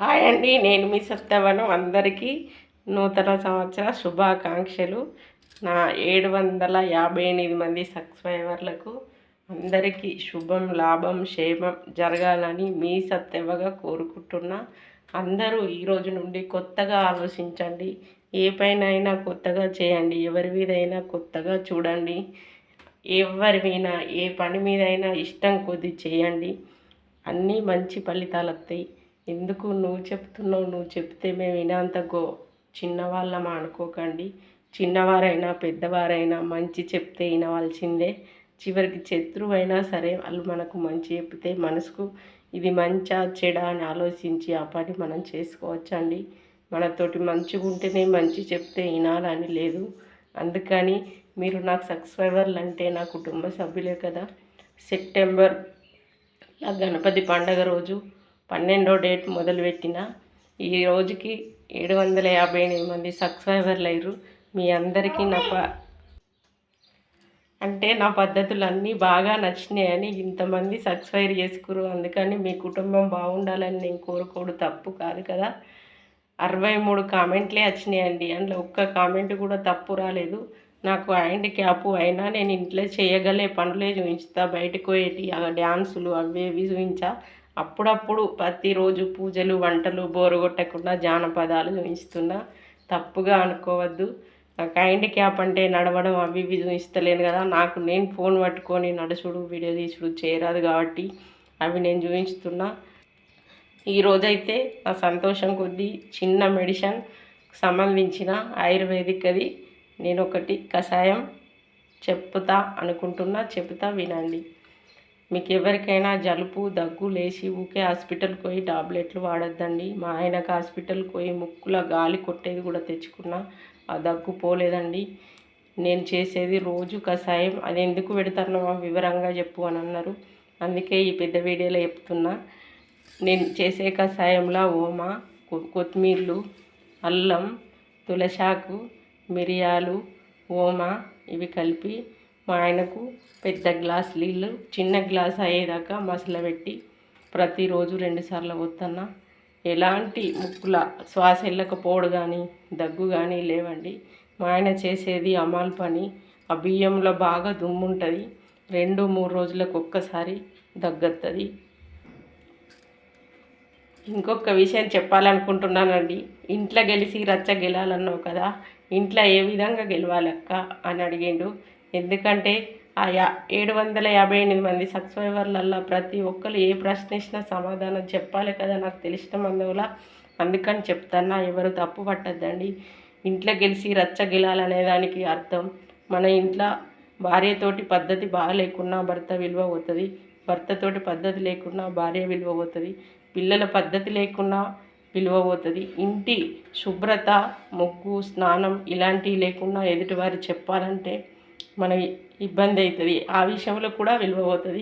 Hi అండి, నేను మీ సత్యవనం. అందరికీ నూతన సంవత్సర శుభాకాంక్షలు. నా 758 మంది సబ్స్క్రైబర్లకు అందరికీ శుభం, లాభం, క్షేమం జరగాలని మీ సత్యవగా కోరుకుంటున్నా. అందరూ ఈరోజు నుండి కొత్తగా ఆలోచించండి. ఏ పైనైనా కొత్తగా చేయండి, ఎవరి మీదైనా కొత్తగా చూడండి, ఎవరి మీద ఏ పని మీదైనా ఇష్టం కొద్ది చేయండి. అన్నీ మంచి ఫలితాలు వస్తాయి. ఎందుకు నువ్వు చెప్తున్నావు, నువ్వు చెప్తే మేము వినంత చిన్నవాళ్ళమా అనుకోకండి. చిన్నవారైనా పెద్దవారైనా మంచి చెప్తే వినవలసిందే. చివరికి శత్రువు అయినా సరే వాళ్ళు మనకు మంచి చెప్తే మనసుకు ఇది మంచా చెడా అని ఆలోచించి ఆ పని మనం చేసుకోవచ్చండి. మనతోటి మంచిగా ఉంటేనే మంచి చెప్తే వినాలని లేదు. అందుకని మీరు నాకు సబ్స్క్రైబర్లు అంటే నా కుటుంబ సభ్యులే కదా. సెప్టెంబర్ గణపతి పండగ రోజు 12వ డేట్ మొదలుపెట్టిన ఈ రోజుకి 758 మంది సబ్స్క్రైబర్లు అయ్యారు. మీ అందరికీ నా పద్ధతులు అన్నీ బాగా నచ్చినాయని ఇంతమంది సబ్స్క్రైబ్ చేసుకురు. అందుకని మీ కుటుంబం బాగుండాలని నేను కోరుకోడు తప్పు కాదు కదా. 63 కామెంట్లే వచ్చినాయండి. అందులో ఒక్క కామెంట్ కూడా తప్పు రాలేదు. నాకు హ్యాండిక్యాప్ అయినా నేను ఇంట్లో చేయగలే పనులే చూపించుతా. బయటకు పోయేటి డ్యాన్సులు అవి ఇవి చూపించా. అప్పుడప్పుడు ప్రతిరోజు పూజలు, వంటలు బోరు కొట్టకుండా జానపదాలు చూపిస్తున్నా. తప్పుగా అనుకోవద్దు. నాకు హ్యాండిక్యాప్ అంటే నడవడం అవి ఇవి చూపిస్తలేను కదా. నాకు నేను ఫోన్ పట్టుకొని నడుచుడు, వీడియో తీసుడు చేయరాదు కాబట్టి అవి నేను చూపిస్తున్నా. ఈరోజైతే నా సంతోషం కొద్దీ చిన్న మెడిసిన్ సంబంధించిన ఆయుర్వేదిక్ అది నేను ఒకటి కషాయం చెప్తా వినండి. మీకు ఎవరికైనా జలుబు దగ్గు లేచి ఊకే హాస్పిటల్కి పోయి టాబ్లెట్లు వాడొద్దండి. మా ఆయనకు హాస్పిటల్కి పోయి ముక్కులో గాలి కొట్టేది కూడా తెచ్చుకున్నా, ఆ దగ్గు పోలేదండి. నేను చేసేది రోజు కషాయం. అది ఎందుకు పెడతానో వివరంగా చెప్పు అని అన్నారు. అందుకే ఈ పెద్ద వీడియోలో చెప్తున్నా. నేను చేసే కషాయంలో ఓమ, కొత్తిమీరలు, అల్లం, తులసాకు, మిరియాలు, ఓమ ఇవి కలిపి మా ఆయనకు పెద్ద గ్లాస్ నీళ్ళు చిన్న గ్లాస్ అయ్యేదాకా మసలబెట్టి ప్రతిరోజు 2 సార్లు పోతున్నా. ఎలాంటి ముక్కుల శ్వాస వెళ్ళకపోవడం కానీ దగ్గు కానీ లేవండి. మా ఆయన చేసేది అమాల్ పని. ఆ బియ్యంలో బాగా దుమ్ము ఉంటుంది. 2-3 రోజులకు ఒక్కసారి దగ్గుతుంది. ఇంకొక విషయం చెప్పాలనుకుంటున్నానండి. ఇంట్లో గెలిచి రచ్చ గెలాలన్నావు కదా, ఇంట్లో ఏ విధంగా గెలవాలక్క అని అడిగిండు. ఎందుకంటే ఆ 758 మంది సబ్స్క్రైబర్లల్లో ప్రతి ఒక్కరు ఏ ప్రశ్న ఇచ్చినా సమాధానం చెప్పాలి కదా నాకు తెలిసిన మందువల్ల. అందుకని చెప్తాను, ఎవరు తప్పు పట్టద్దండి. ఇంట్లో గెలిచి రచ్చ గెలాలనే దానికి అర్థం మన ఇంట్లో భార్యతోటి పద్ధతి బాగా లేకున్నా భర్త విలువ పోతుంది, భర్తతోటి పద్ధతి లేకున్నా భార్య విలువ పోతుంది, పిల్లల పద్ధతి లేకున్నా విలువ పోతుంది. ఇంటి శుభ్రత, ముగ్గు, స్నానం ఇలాంటివి లేకుండా ఎదుటివారు చెప్పాలంటే మన ఇబ్బంది అవుతుంది. ఆ విషయంలో కూడా విలువ పోతుంది.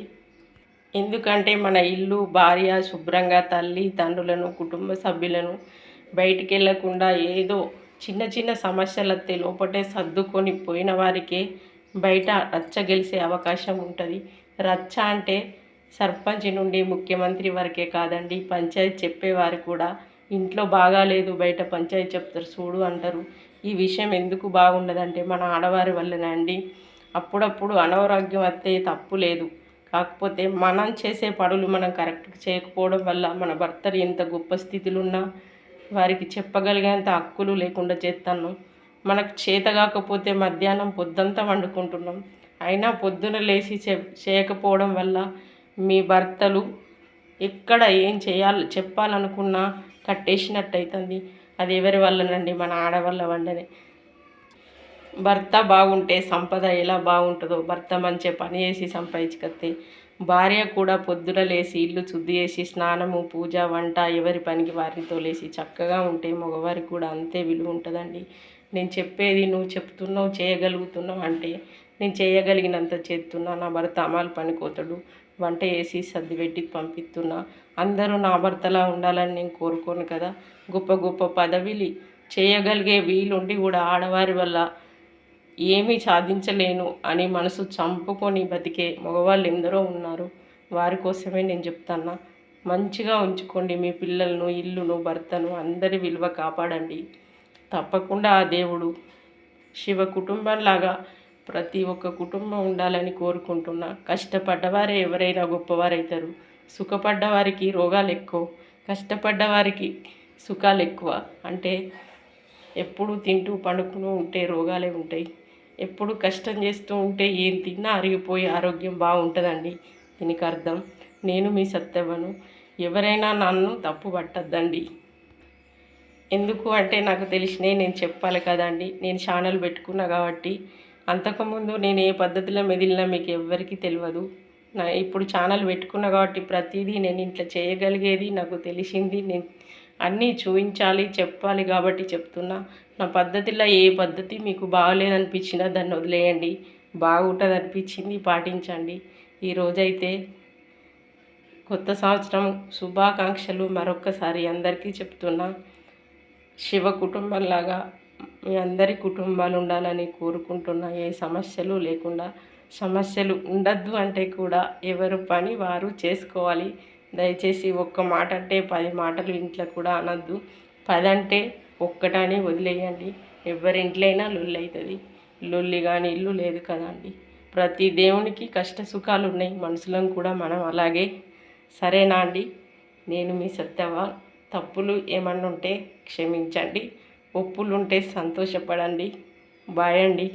ఎందుకంటే మన ఇల్లు, భార్య శుభ్రంగా తల్లి తండ్రులను, కుటుంబ సభ్యులను బయటికి వెళ్ళకుండా ఏదో చిన్న చిన్న సమస్యలు వస్తే లోపటే సర్దుకొని పోయిన వారికే బయట రచ్చ గెలిచే అవకాశం ఉంటుంది. రచ్చ అంటే సర్పంచ్ నుండి ముఖ్యమంత్రి వరకే కాదండి, పంచాయతీ చెప్పేవారు కూడా ఇంట్లో బాగాలేదు బయట పంచాయతీ చెప్తారు చూడు అంటారు. ఈ విషయం ఎందుకు బాగుండదంటే మన ఆడవారి వల్లనే అండి. అప్పుడప్పుడు అనారోగ్యం వస్తే తప్పు లేదు. కాకపోతే మనం చేసే పనులు మనం కరెక్ట్గా చేయకపోవడం వల్ల మన భర్తలు ఎంత గొప్ప స్థితిలో ఉన్నా వారికి చెప్పగలిగేంత హక్కులు లేకుండా చేస్తున్నాం. మనకు చేత కాకపోతే మధ్యాహ్నం పొద్దంతా వండుకుంటున్నాం. అయినా పొద్దున లేచి చేయకపోవడం వల్ల మీ భర్తలు ఎక్కడ ఏం చెప్పాలనుకున్నా కట్టేసినట్టు అవుతుంది. అది ఎవరి వల్లనండి? మన ఆడవాళ్ళ వల్లనే. భర్త బాగుంటే సంపద ఎలా బాగుంటుందో, భర్త మంచిగా పని చేసి సంపాదించుకొస్తే భార్య కూడా పొద్దున లేచి ఇల్లు శుద్ధి చేసి స్నానము, పూజ, వంట ఎవరి పనికి వారితో లేచి చక్కగా ఉంటే మగవారికి కూడా అంతే విలువ ఉంటుందండి. నేను చెప్పేది నువ్వు చెప్తున్నావు, చేయగలుగుతున్నావు అంటే నేను చేయగలిగినంత చేస్తున్నా. నా భర్త అమాలు పనిపోతాడు, వంట చేసి సర్ది పెట్టి పంపిస్తున్నా. అందరూ నా భర్తలా ఉండాలని నేను కోరుకోను కదా. గొప్ప గొప్ప పదవిలు చేయగలిగే వీలుండి కూడా ఆడవారి వల్ల ఏమీ సాధించలేను అని మనసు చంపుకొని బతికే మగవాళ్ళు ఎందరో ఉన్నారు. వారి కోసమే నేను చెప్తాను. మంచిగా ఉంచుకోండి. మీ పిల్లలను, ఇల్లును, భర్తను అందరి విలువ కాపాడండి. తప్పకుండా ఆ దేవుడు శివ కుటుంబంలాగా ప్రతి ఒక్క కుటుంబం ఉండాలని కోరుకుంటున్నా. కష్టపడ్డవారే ఎవరైనా గొప్పవారవుతారు. సుఖపడ్డవారికి రోగాలు ఎక్కువ, కష్టపడ్డవారికి సుఖాలు ఎక్కువ. అంటే ఎప్పుడు తింటూ పండుకుని ఉంటే రోగాలే ఉంటాయి. ఎప్పుడు కష్టం చేస్తూ ఉంటే ఏం తిన్నా అరిగిపోయి ఆరోగ్యం బాగుంటుందండి. దీనికి అర్థం నేను మీ సత్యవను. ఎవరైనా నన్ను తప్పు పట్టద్దండి. ఎందుకు అంటే నాకు తెలిసినవి నేను చెప్పాలి కదండి. నేను ఛానల్ పెట్టుకున్నా కాబట్టి. అంతకుముందు నేను ఏ పద్ధతిలో మెదిలినా మీకు ఎవ్వరికీ తెలియదు. ఇప్పుడు ఛానల్ పెట్టుకున్నా కాబట్టి ప్రతిదీ నేను ఇంట్లో చేయగలిగేది నాకు తెలిసింది నేను అన్నీ చూపించాలి, చెప్పాలి కాబట్టి చెప్తున్నా. నా పద్ధతిలో ఏ పద్ధతి మీకు బాగలేదనిపించినా దాన్ని వదిలేయండి. బాగుంటుంది అనిపించింది పాటించండి. ఈరోజైతే కొత్త సంవత్సరం శుభాకాంక్షలు మరొక్కసారి అందరికీ చెప్తున్నా. శివ కుటుంబంలాగా మీ అందరి కుటుంబాలు ఉండాలని కోరుకుంటున్నా. ఏ సమస్యలు లేకుండా. సమస్యలు ఉండద్దు అంటే కూడా ఎవరు పని వారు చేసుకోవాలి. దయచేసి ఒక్క మాట అంటే 10 మాటలు ఇంట్లో కూడా అనద్దు. 10 అంటే ఒక్కటని వదిలేయండి. ఎవరి ఇంట్లైనా లొల్లి అవుతుంది. లొల్లి కానీ ఇల్లు లేదు కదండి. ప్రతి దేవునికి కష్ట సుఖాలు ఉన్నాయి. మనుషులను కూడా మనం అలాగే. సరేనా అండి? నేను మీ సత్యవ. తప్పులు ఏమన్నా ఉంటే క్షమించండి. ఒప్పులుంటే సంతోషపడండి. బాయ్ అండి.